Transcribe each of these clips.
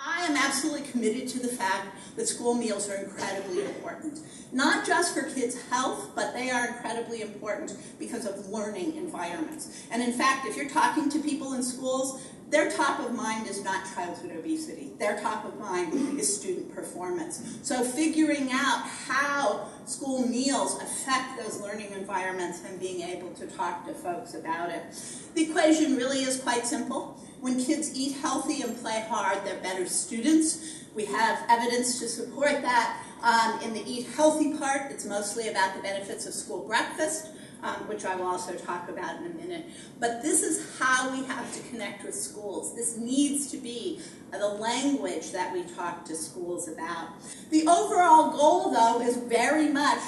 I am absolutely committed to the fact that school meals are incredibly important. Not just for kids' health, but they are incredibly important because of learning environments. And in fact, if you're talking to people in schools, their top of mind is not childhood obesity. Their top of mind is student performance. So figuring out how school meals affect those learning environments and being able to talk to folks about it. The equation really is quite simple. When kids eat healthy and play hard, they're better students. We have evidence to support that. In the eat healthy part, it's mostly about the benefits of school breakfast, which I will also talk about in a minute. But this is how we have to connect with schools. This needs to be the language that we talk to schools about. The overall goal, though, is very much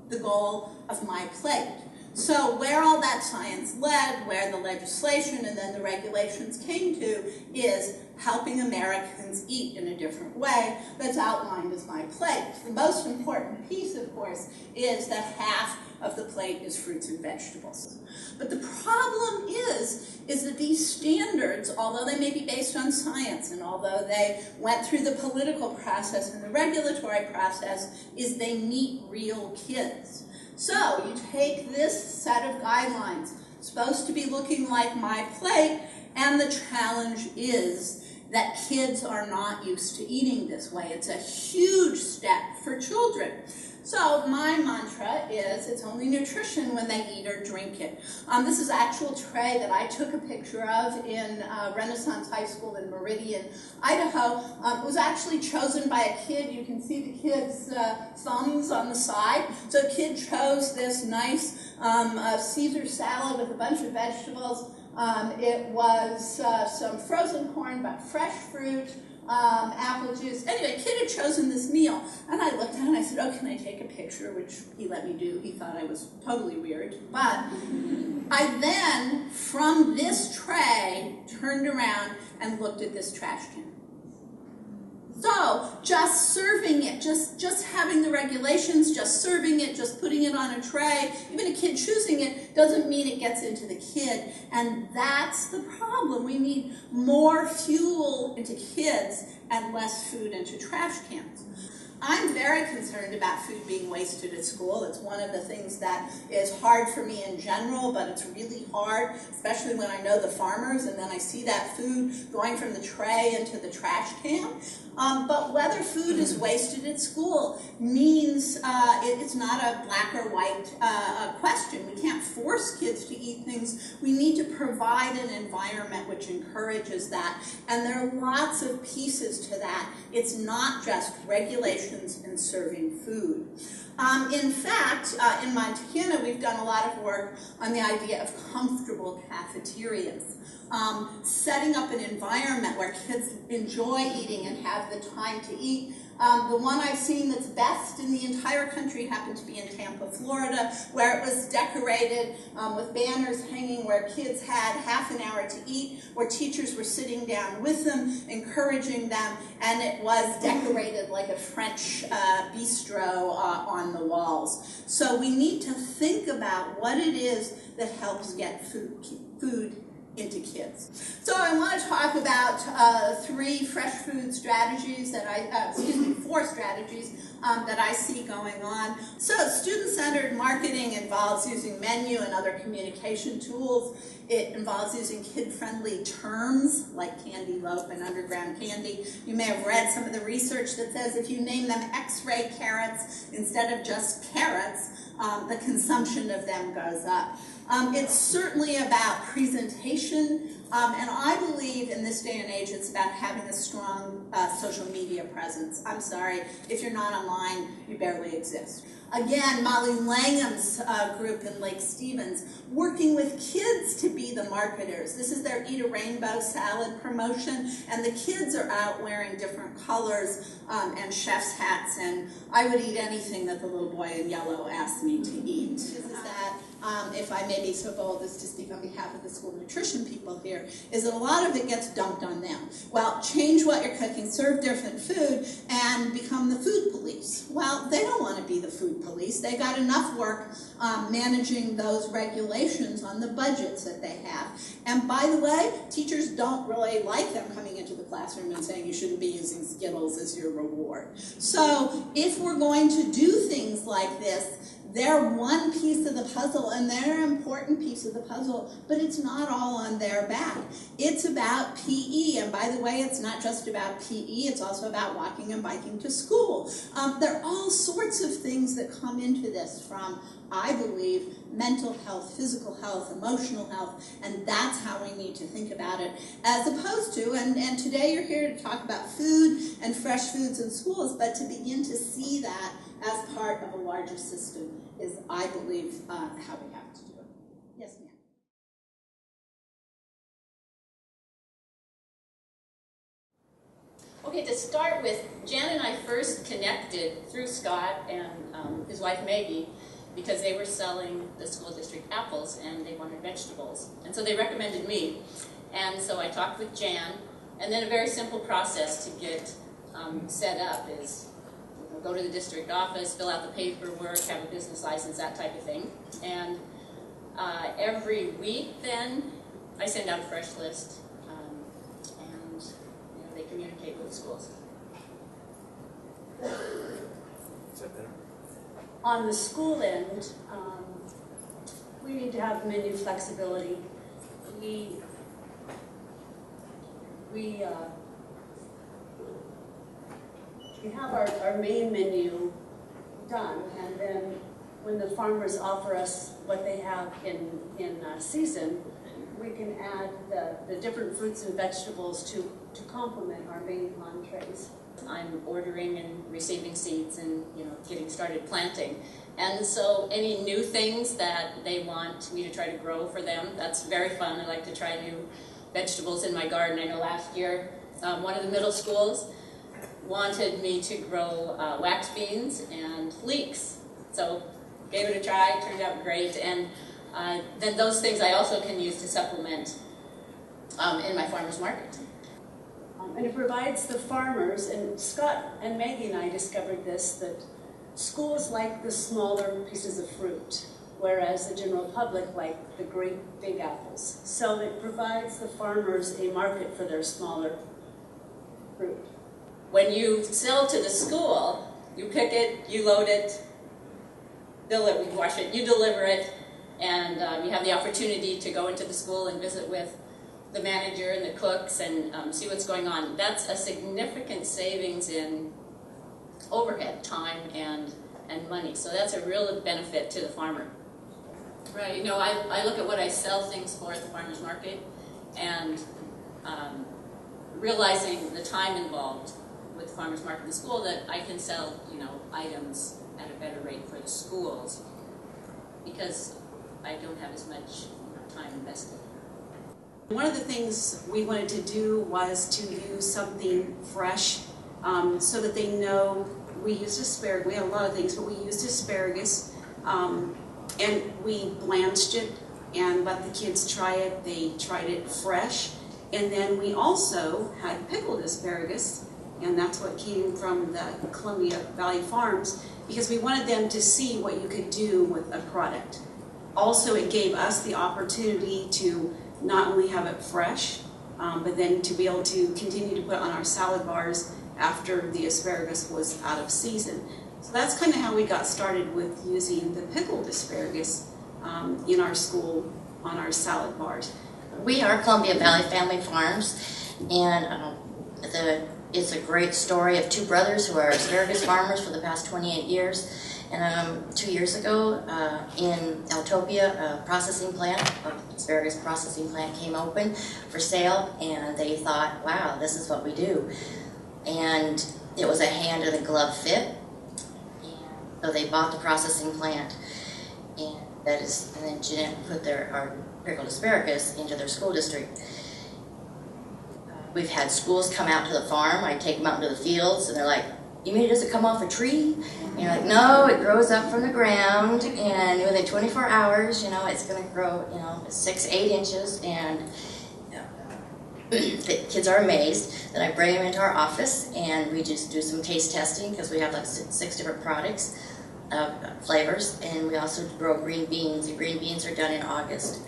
the goal of My Plate. So where all that science led, where the legislation and then the regulations came to, is helping Americans eat in a different way that's outlined as My Plate. The most important piece, of course, is that half of the plate is fruits and vegetables. But the problem is that these standards, although they may be based on science and although they went through the political process and the regulatory process, is they meet real kids. So you take this set of guidelines, supposed to be looking like My Plate, and the challenge is that kids are not used to eating this way. It's a huge step for children. So my mantra is, it's only nutrition when they eat or drink it. This is an actual tray that I took a picture of in Renaissance High School in Meridian, Idaho. It was actually chosen by a kid. You can see the kid's thumbs on the side. So a kid chose this nice Caesar salad with a bunch of vegetables. It was some frozen corn, but fresh fruit, apple juice. Anyway, kid had chosen this meal, and I looked at it and I said, oh, can I take a picture? Which he let me do. He thought I was totally weird. But I then, from this tray, turned around and looked at this trash can. So just serving it, just having the regulations, just serving it, just putting it on a tray, even a kid choosing it, doesn't mean it gets into the kid. And that's the problem. We need more fuel into kids and less food into trash cans. I'm very concerned about food being wasted at school. It's one of the things that is hard for me in general, but it's really hard, especially when I know the farmers and then I see that food going from the tray into the trash can. But whether food is wasted at school means it's not a black or white question. We can't force kids to eat things. We need to provide an environment which encourages that. And there are lots of pieces to that. It's not just regulations and serving food. In fact, in Montana, we've done a lot of work on the idea of comfortable cafeterias. Setting up an environment where kids enjoy eating and have the time to eat. The one I've seen that's best in the entire country happened to be in Tampa, Florida, where it was decorated with banners hanging where kids had half an hour to eat, where teachers were sitting down with them, encouraging them, and it was decorated like a French bistro on the walls. So we need to think about what it is that helps get food into kids. So I want to talk about four strategies that I see going on. So student-centered marketing involves using menu and other communication tools. It involves using kid-friendly terms like candy loaf and underground candy. You may have read some of the research that says if you name them X-ray carrots instead of just carrots, the consumption of them goes up. It's certainly about presentation, and I believe in this day and age it's about having a strong social media presence. I'm sorry, if you're not online, you barely exist. Again, Molly Langham's group in Lake Stevens, working with kids to be the marketers. This is their Eat a Rainbow salad promotion, and the kids are out wearing different colors and chef's hats, and I would eat anything that the little boy in yellow asked me to eat. This is that, if I may be so bold as to speak on behalf of the school nutrition people here, behavior is that a lot of it gets dumped on them. Well, change what you're cooking, serve different food, and become the food police. Well, they don't want to be the food police. They got enough work managing those regulations on the budgets that they have. And by the way, teachers don't really like them coming into the classroom and saying you shouldn't be using Skittles as your reward. So if we're going to do things like this, they're one piece of the puzzle, and they're an important piece of the puzzle, but it's not all on their back. It's about PE, and by the way, it's not just about PE, it's also about walking and biking to school. There are all sorts of things that come into this from, I believe, mental health, physical health, emotional health, and that's how we need to think about it, as opposed to, and today you're here to talk about food and fresh foods in schools, but to begin to see that as part of a larger system is, I believe, how we have to do it. Yes, ma'am. Okay, to start with, Jan and I first connected through Scott and his wife Maggie because they were selling the school district apples and they wanted vegetables. And so they recommended me. And so I talked with Jan, and then a very simple process to get set up is go to the district office, fill out the paperwork, have a business license, that type of thing. And every week then, I send out a fresh list, and they communicate with the schools. Is that better? On the school end, we need to have menu flexibility. We have our main menu done, and then when the farmers offer us what they have in season, we can add the different fruits and vegetables to complement our main entrees. I'm ordering and receiving seeds and getting started planting. And so any new things that they want me to try to grow for them, that's very fun. I like to try new vegetables in my garden. I know last year one of the middle schools wanted me to grow wax beans and leeks. So gave it a try, turned out great. And then those things I also can use to supplement in my farmer's market. And it provides the farmers, and Scott and Maggie and I discovered this, that schools like the smaller pieces of fruit, whereas the general public like the great big apples. So it provides the farmers a market for their smaller fruit. When you sell to the school, you pick it, you load it, you wash it, you deliver it, and you have the opportunity to go into the school and visit with the manager and the cooks and see what's going on. That's a significant savings in overhead, time, and money. So that's a real benefit to the farmer. Right, I look at what I sell things for at the farmer's market and realizing the time involved with the farmer's market and the school, that I can sell, items at a better rate for the schools because I don't have as much time invested. One of the things we wanted to do was to use something fresh so that they know we used asparagus. We had a lot of things, but we used asparagus and we blanched it and let the kids try it. They tried it fresh. And then we also had pickled asparagus, and that's what came from the Columbia Valley Farms, because we wanted them to see what you could do with a product. Also, it gave us the opportunity to not only have it fresh, but then to be able to continue to put on our salad bars after the asparagus was out of season. So that's kind of how we got started with using the pickled asparagus in our school on our salad bars. We are Columbia Valley Family Farms, and it's a great story of two brothers who are asparagus farmers for the past 28 years. And 2 years ago, in Altopia, a processing plant, an asparagus processing plant came open for sale, and they thought, wow, this is what we do. And it was a hand-in-the-glove fit, and so they bought the processing plant, and then Jeanette put our pickled asparagus into their school district. We've had schools come out to the farm. I take them out into the fields, and they're like, you mean it doesn't come off a tree? And you're like, no, it grows up from the ground, and within 24 hours, it's going to grow, 6, 8 inches, and the kids are amazed. Then I bring them into our office and we just do some taste testing because we have like six different products, flavors, and we also grow green beans. The green beans are done in August.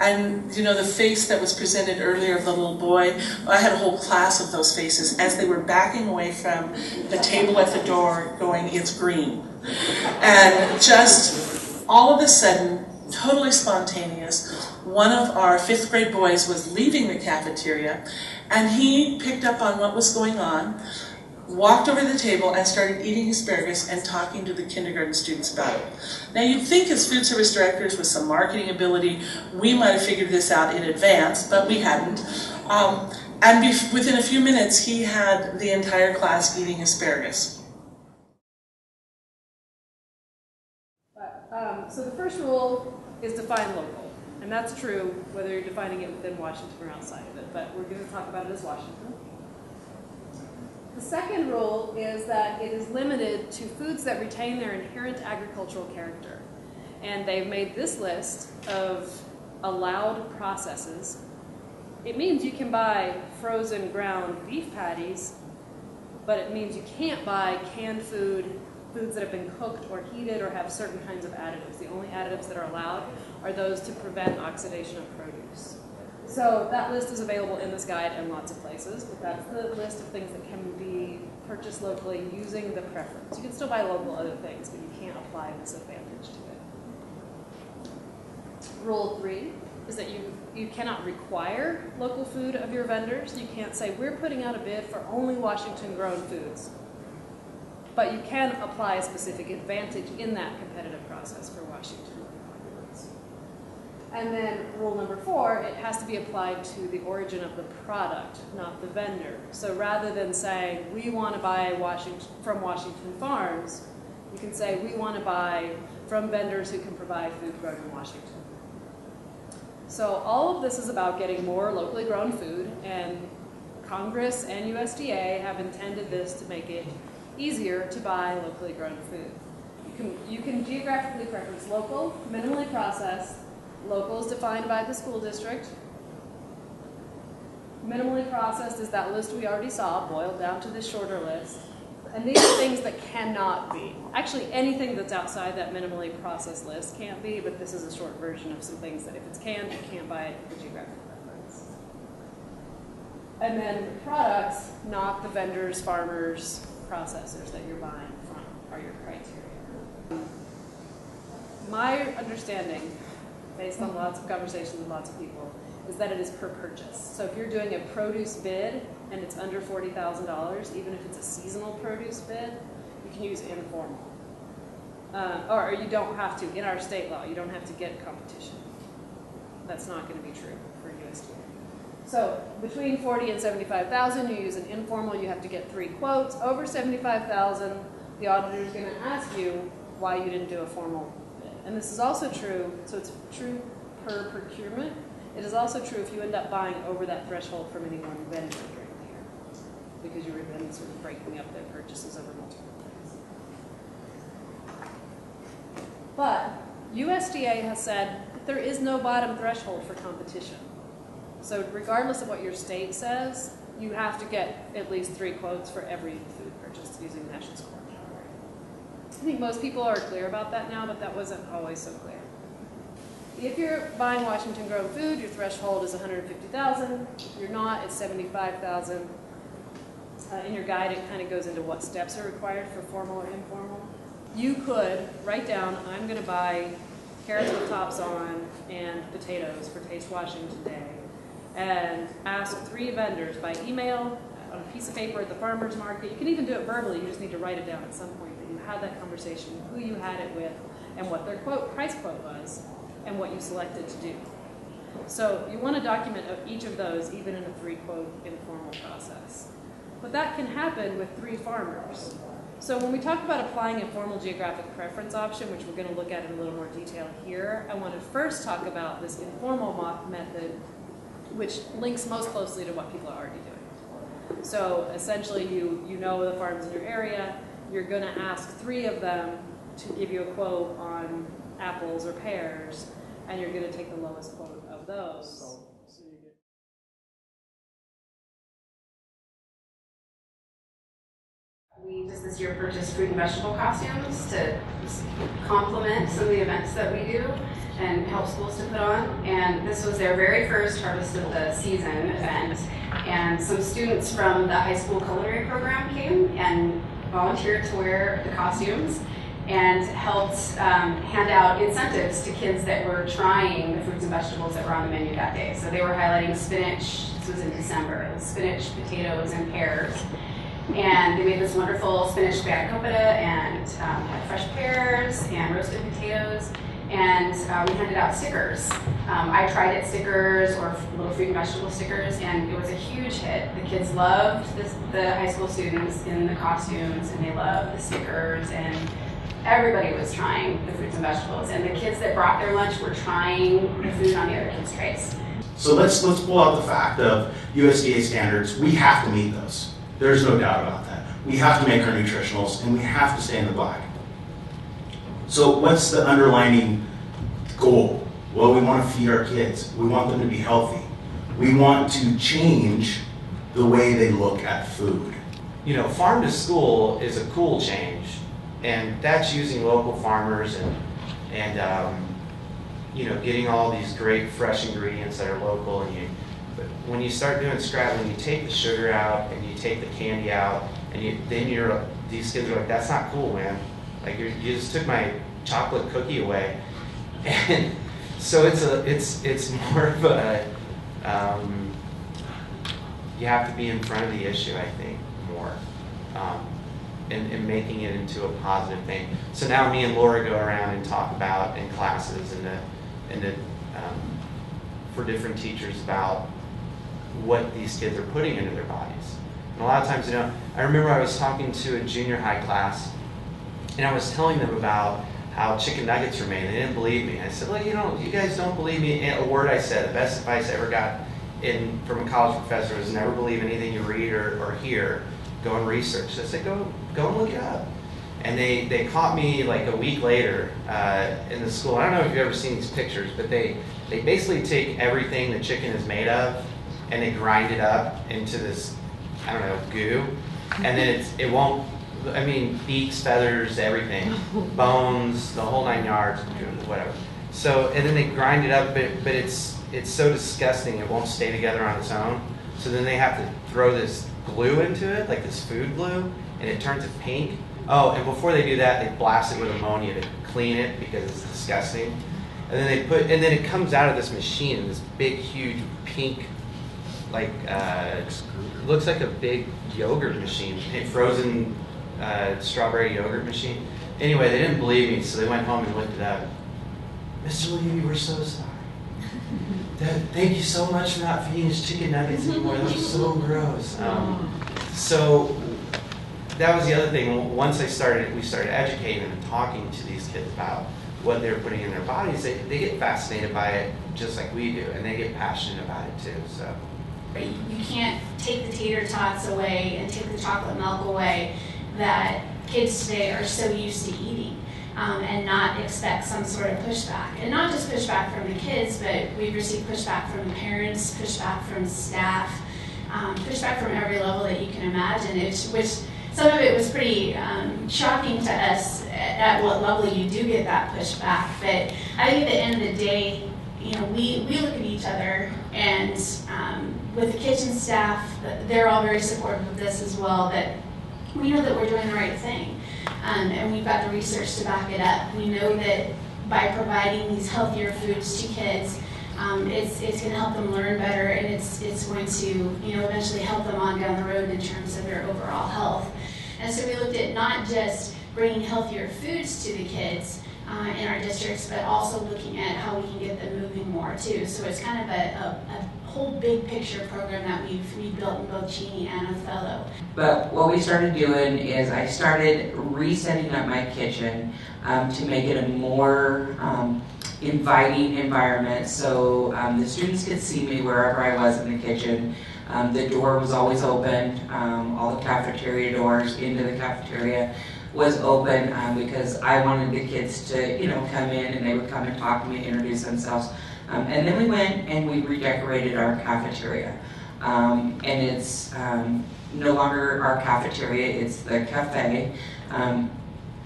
And you know, the face that was presented earlier of the little boy, I had a whole class of those faces as they were backing away from the table at the door going, "It's green." And just all of a sudden, totally spontaneous, one of our 5th grade boys was leaving the cafeteria and he picked up on what was going on, walked over to the table and started eating asparagus and talking to the kindergarten students about it. Now you'd think as food service directors with some marketing ability, we might have figured this out in advance, but we hadn't. Within a few minutes, he had the entire class eating asparagus. So the first rule is define local, and that's true whether you're defining it within Washington or outside of it, but we're going to talk about it as Washington. The second rule is that it is limited to foods that retain their inherent agricultural character. And they've made this list of allowed processes. It means you can buy frozen ground beef patties, but it means you can't buy canned foods that have been cooked or heated or have certain kinds of additives. The only additives that are allowed are those to prevent oxidation of produce. So that list is available in this guide in lots of places, but that's the list of things that can be purchased locally using the preference. You can still buy local other things, but you can't apply this advantage to it. Rule 3 is that you cannot require local food of your vendors. You can't say, we're putting out a bid for only Washington-grown foods. But you can apply a specific advantage in that competitive process for Washington. And then rule number 4, it has to be applied to the origin of the product, not the vendor. So rather than saying, we want to buy from Washington farms, you can say, we want to buy from vendors who can provide food grown in Washington. So all of this is about getting more locally grown food, and Congress and USDA have intended this to make it easier to buy locally grown food. You can geographically preference local, minimally processed. Local is defined by the school district. Minimally processed is that list we already saw, boiled down to this shorter list. And these are things that cannot be. Actually, anything that's outside that minimally processed list can't be, but this is a short version of some things that if it's canned, you can't buy it for geographic preference. And then products, not the vendors, farmers, processors that you're buying from are your criteria. My understanding, based on lots of conversations with lots of people, is that it is per purchase. So if you're doing a produce bid and it's under $40,000, even if it's a seasonal produce bid, you can use informal. Or you don't have to, in our state law, you don't have to get competition. That's not going to be true for USDA. So between 40 and 75,000, you use an informal, you have to get 3 quotes. Over 75,000, the auditor is going to ask you why you didn't do a formal bid. And this is also true, so it's true per procurement. It is also true if you end up buying over that threshold from any one vendor during the year, because you were then sort of breaking up their purchases over multiple days. But USDA has said that there is no bottom threshold for competition. So regardless of what your state says, you have to get at least 3 quotes for every food purchase using the national score. I think most people are clear about that now, but that wasn't always so clear. If you're buying Washington-grown food, your threshold is $150,000. If you're not, it's $75,000. In your guide, it kind of goes into what steps are required for formal or informal. You could write down, I'm going to buy carrots with tops on and potatoes for Taste Washington Day, and ask 3 vendors by email, on a piece of paper at the farmer's market. You can even do it verbally. You just need to write it down at some point that you had that conversation, who you had it with, and what their price quote was, and what you selected to do. So you want to document each of those, even in a 3-quote informal process. But that can happen with 3 farmers. So when we talk about applying a formal geographic preference option, which we're going to look at in a little more detail here, I want to first talk about this informal method, which links most closely to what people are already doing. So essentially you know the farms in your area, you're going to ask 3 of them to give you a quote on apples or pears, and you're going to take the lowest quote of those. We just this year purchased fruit and vegetable costumes to complement some of the events that we do and help schools to put on. And this was their very first Harvest of the Season event. And some students from the high school culinary program came and volunteered to wear the costumes and helped hand out incentives to kids that were trying the fruits and vegetables that were on the menu that day. So they were highlighting spinach. This was in December. It was spinach, potatoes, and pears. And they made this wonderful spinach spanakopita and had fresh pears and roasted potatoes. And we handed out stickers. I tried it stickers or little fruit and vegetable stickers, and it was a huge hit. The kids loved the high school students in the costumes, and they loved the stickers, and everybody was trying the fruits and vegetables. And the kids that brought their lunch were trying the food on the other kids' trays. So let's pull out the fact of USDA standards. We have to meet those. There's no doubt about that. We have to make our nutritionals, and we have to stay in the black. So what's the underlining goal? Well, we want to feed our kids. We want them to be healthy. We want to change the way they look at food. You know, farm to school is a cool change, and that's using local farmers and you know, getting all these great fresh ingredients that are local. And but when you start doing scratch, when you take the sugar out and you take the candy out, and these kids are like, that's not cool, man. Like you just took my chocolate cookie away, and so it's more of a you have to be in front of the issue, I think, more, and making it into a positive thing. So now me and Laura go around and talk about in classes and for different teachers about what these kids are putting into their bodies. And a lot of times, you know, I remember I was talking to a junior high class, and I was telling them about how chicken nuggets are made. They didn't believe me. I said, well, you guys don't believe me. And a word I said, the best advice I ever got from a college professor was never believe anything you read or hear. Go and research. I said, go and look it up. And they caught me like a week later in the school. I don't know if you've ever seen these pictures, but they basically take everything the chicken is made of and they grind it up into this, I don't know, goo. And then it won't, I mean, beaks, feathers, everything, bones, the whole 9 yards, whatever. So, and then they grind it up, but it's so disgusting it won't stay together on its own. So then they have to throw this glue into it, like this food glue, and it turns it pink. Oh, and before they do that, they blast it with ammonia to clean it because it's disgusting. And then and then it comes out of this machine, this big, huge, pink, like, looks like a big yogurt machine, a frozen strawberry yogurt machine. Anyway, they didn't believe me, so they went home and looked it up. Mr. Levy, we're so sorry. Thank you so much for not feeding us chicken nuggets anymore. That was so gross. So that was the other thing. Once we started educating them and talking to these kids about what they're putting in their bodies, they get fascinated by it just like we do, and they get passionate about it too. So you can't take the tater tots away and take the chocolate milk away that kids today are so used to eating. And not expect some sort of pushback. And not just pushback from the kids, but we've received pushback from the parents, pushback from staff, pushback from every level that you can imagine, which some of it was pretty shocking to us at what level you do get that pushback. But I think at the end of the day, you know, we look at each other, and with the kitchen staff, they're all very supportive of this as well, that we know that we're doing the right thing. And we've got the research to back it up. We know that by providing these healthier foods to kids, it's going to help them learn better, and it's going to, you know, eventually help them on down the road in terms of their overall health. And so we looked at not just bringing healthier foods to the kids in our districts, but also looking at how we can get them moving more too. So it's kind of a whole big picture program that we've built in both Cheney and Othello. But what we started doing is I started resetting up my kitchen to make it a more inviting environment, so the students could see me wherever I was in the kitchen. The door was always open. All the cafeteria doors into the cafeteria was open because I wanted the kids to, you know, come in, and they would come and talk to me, introduce themselves. And then we went and we redecorated our cafeteria. And it's no longer our cafeteria, it's the cafe.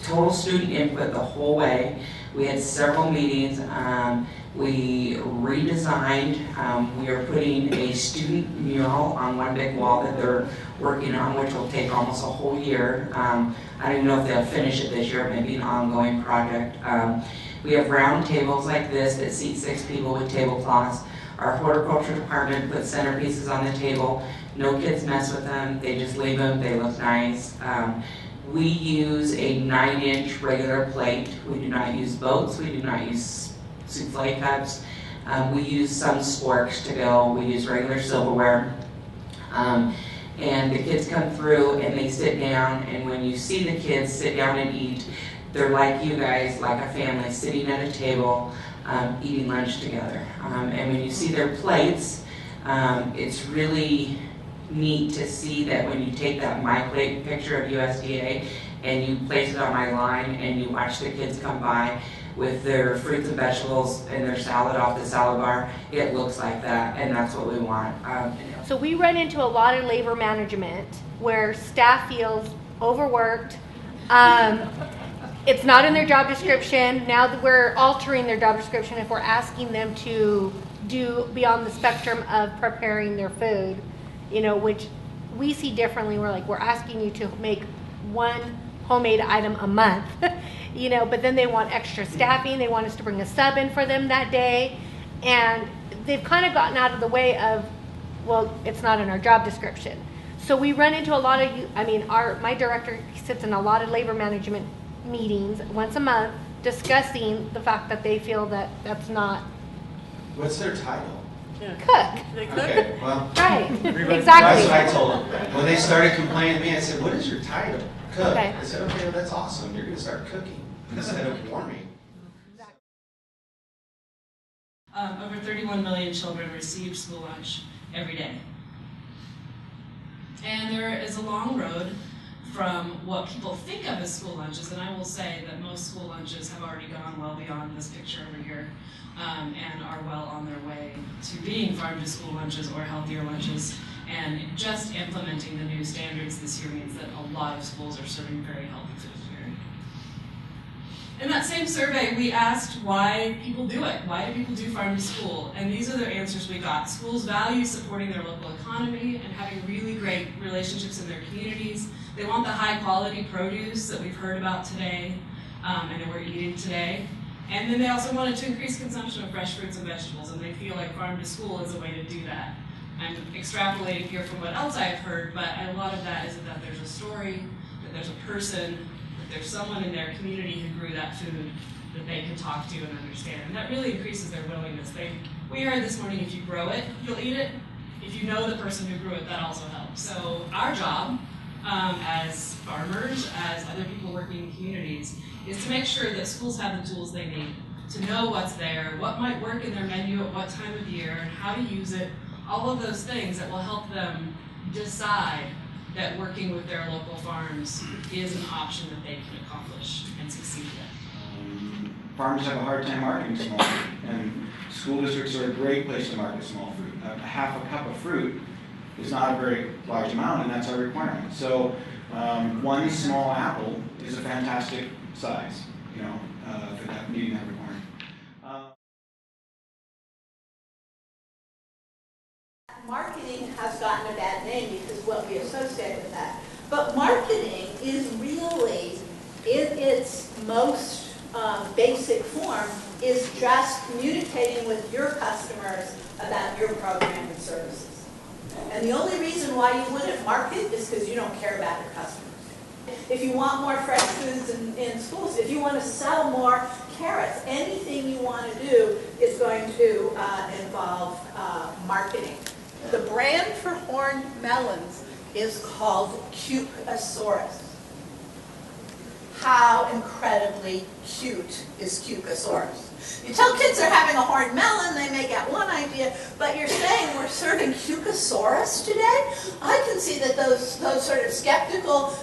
Total student input the whole way. We had several meetings. We redesigned. We are putting a student mural on one big wall that they're working on, which will take almost a whole year. I don't even know if they'll finish it this year. It may be an ongoing project. We have round tables like this that seat 6 people with tablecloths. Our horticulture department puts centerpieces on the table. No kids mess with them. They just leave them. They look nice. We use a 9-inch regular plate. We do not use boats. We do not use souffle cups. We use some sporks to go. We use regular silverware. And the kids come through and they sit down, and when you see the kids sit down and eat, they're like you guys, like a family, sitting at a table, eating lunch together. And when you see their plates, it's really neat to see that when you take that My Plate picture of USDA and you place it on my line and you watch the kids come by with their fruits and vegetables and their salad off the salad bar, it looks like that, and that's what we want. So we run into a lot of labor management where staff feels overworked. It's not in their job description. Now that we're altering their job description, if we're asking them to do beyond the spectrum of preparing their food, which we see differently. We're asking you to make one homemade item a month, but then they want extra staffing. They want us to bring a sub in for them that day. And they've kind of gotten out of the way of, well, it's not in our job description. So we run into a lot of, my director sits in a lot of labor management meetings once a month discussing the fact that they feel that that's not. What's their title? Cook. Okay, well. Right, That's exactly. what I told them. When they started complaining to me, I said, what is your title? Cook. Okay. I said, okay, well, that's awesome. You're going to start cooking instead of warming. Over 31 million children receive school lunch every day. And there is a long road from what people think of as school lunches, and I will say that most school lunches have already gone well beyond this picture over here, and are well on their way to being farm-to-school lunches or healthier lunches. And just implementing the new standards this year means that a lot of schools are serving very healthy food here. In that same survey, we asked why people do it. Why do people do farm to school? And these are the answers we got. Schools value supporting their local economy and having really great relationships in their communities. They want the high quality produce that we've heard about today and that we're eating today. And then they also wanted to increase consumption of fresh fruits and vegetables, and they feel like farm to school is a way to do that. I'm extrapolating here from what else I've heard, but a lot of that is that there's a story, that there's a person, that there's someone in their community who grew that food that they can talk to and understand. And that really increases their willingness. We heard this morning, if you grow it, you'll eat it. If you know the person who grew it, that also helps. So our job as farmers, as other people working in communities, is to make sure that schools have the tools they need to know what's there, what might work in their menu at what time of year, and how to use it, all of those things that will help them decide that working with their local farms is an option that they can accomplish and succeed with. Farmers have a hard time marketing small fruit, and school districts are a great place to market small fruit. Half a cup of fruit is not a very large amount, and that's our requirement. So one small apple is a fantastic size, for that meeting that requirement. Marketing has gotten a bad name because of what we associate with that. But marketing is really, in its most basic form, is just communicating with your customers about your program and services. And the only reason why you wouldn't market is because you don't care about your customers. If you want more fresh foods in schools, if you want to sell more carrots, anything you want to do is going to involve marketing. The brand for horned melons is called Cucasaurus. How incredibly cute is Cucasaurus? You tell kids they're having a horned melon, they may get one idea, but you're saying we're serving Cucasaurus today? I can see that those sort of skeptical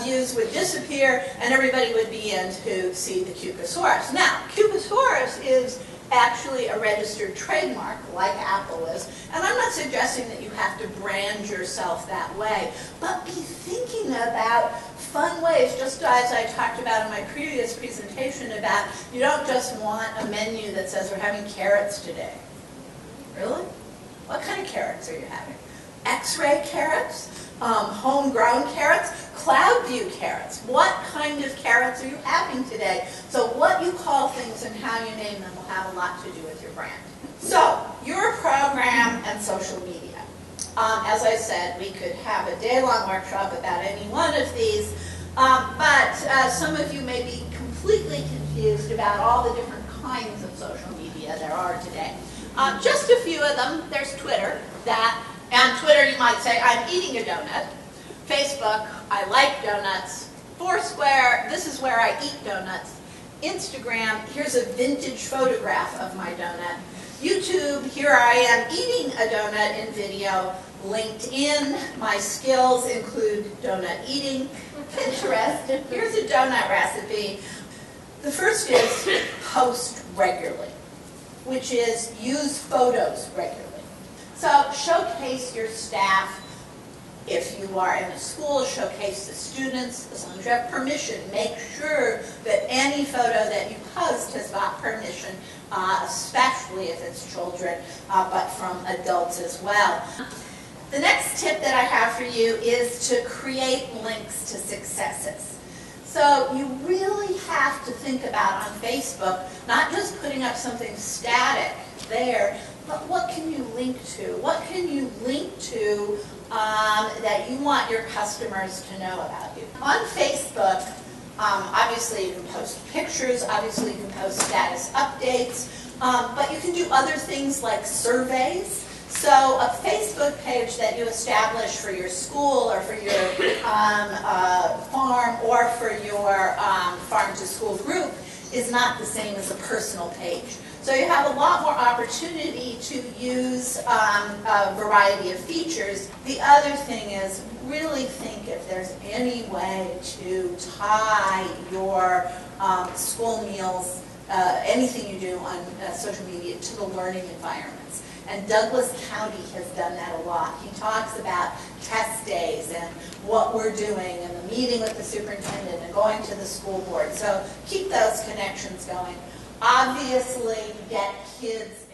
views would disappear and everybody would begin to see the Cucasaurus. Now, Cucasaurus is actually a registered trademark, like Apple is. And I'm not suggesting that you have to brand yourself that way, but be thinking about fun ways, just as I talked about in my previous presentation about you don't just want a menu that says we're having carrots today. Really? What kind of carrots are you having? X-ray carrots? Homegrown carrots? Cloud view carrots? What kind of carrots are you having today? So what you call things and how you name them will have a lot to do with your brand. So, your program and social media. As I said, we could have a day-long workshop about any one of these, but some of you may be completely confused about all the different kinds of social media there are today. Just a few of them. There's Twitter, and Twitter you might say, I'm eating a donut. Facebook, I like donuts. Foursquare, this is where I eat donuts. Instagram, here's a vintage photograph of my donut. YouTube, here I am eating a donut in video. LinkedIn, my skills include donut eating. Pinterest, here's a donut recipe. The first is post regularly, which is use photos regularly. So showcase your staff. If you are in a school, showcase the students. As long as you have permission, make sure that any photo that you post has got permission, especially if it's children, but from adults as well. The next tip that I have for you is to create links to successes. So you really have to think about on Facebook, not just putting up something static there, but what can you link to? What can you link to that you want your customers to know about you? On Facebook, obviously you can post pictures, obviously you can post status updates, but you can do other things like surveys. So a Facebook page that you establish for your school or for your farm or for your farm-to-school group is not the same as a personal page. So you have a lot more opportunity to use a variety of features. The other thing is really think if there's any way to tie your school meals, anything you do on social media, to the learning environments. And Douglas County has done that a lot. He talks about test days and what we're doing and the meeting with the superintendent and going to the school board. So keep those connections going. Obviously, get kids